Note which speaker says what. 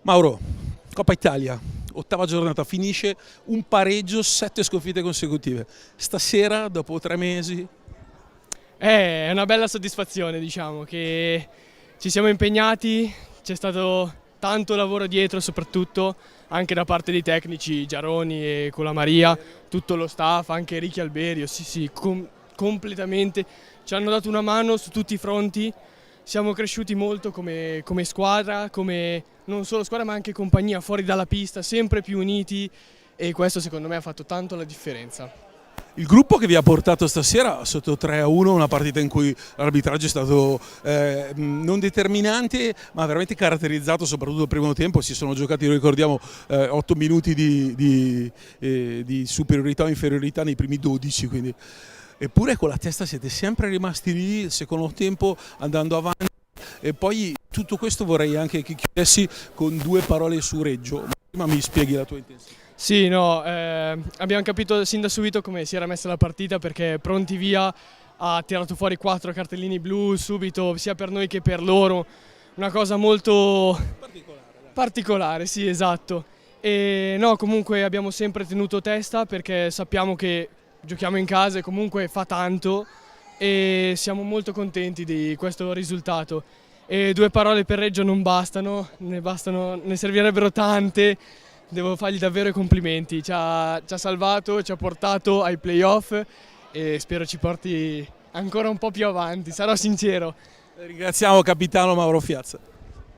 Speaker 1: Mauro, Coppa Italia, ottava giornata, finisce un pareggio, 7 sconfitte consecutive. Stasera, dopo 3 mesi,
Speaker 2: È una bella soddisfazione, diciamo, che ci siamo impegnati, c'è stato tanto lavoro dietro, soprattutto anche da parte dei tecnici Giaroni e Colamaria, tutto lo staff, anche Ricky Alberio, sì, completamente, ci hanno dato una mano su tutti i fronti, siamo cresciuti molto come squadra, come non solo squadra ma anche compagnia fuori dalla pista, sempre più uniti e questo secondo me ha fatto tanto la differenza.
Speaker 1: il gruppo che vi ha portato stasera sotto 3-1, una partita in cui l'arbitraggio è stato non determinante, ma veramente caratterizzato, soprattutto il primo tempo. Si sono giocati, lo ricordiamo, 8 minuti di superiorità o inferiorità nei primi 12, quindi. Eppure con la testa siete sempre rimasti lì, il secondo tempo andando avanti. E poi tutto questo vorrei anche che chiudessi con 2 parole su Reggio. Ma prima mi spieghi la tua intensità.
Speaker 2: Sì, no, abbiamo capito sin da subito come si era messa la partita perché Pronti Via ha tirato fuori 4 cartellini blu subito, sia per noi che per loro, una cosa molto particolare, sì, esatto. E no, comunque abbiamo sempre tenuto testa perché sappiamo che giochiamo in casa e comunque fa tanto e siamo molto contenti di questo risultato. E 2 parole per Reggio non bastano, ne servirebbero tante. Devo fargli davvero i complimenti, ci ha salvato, ci ha portato ai playoff e spero ci porti ancora un po' più avanti, sarò sincero.
Speaker 1: Ringraziamo capitano Mauro Fiazza.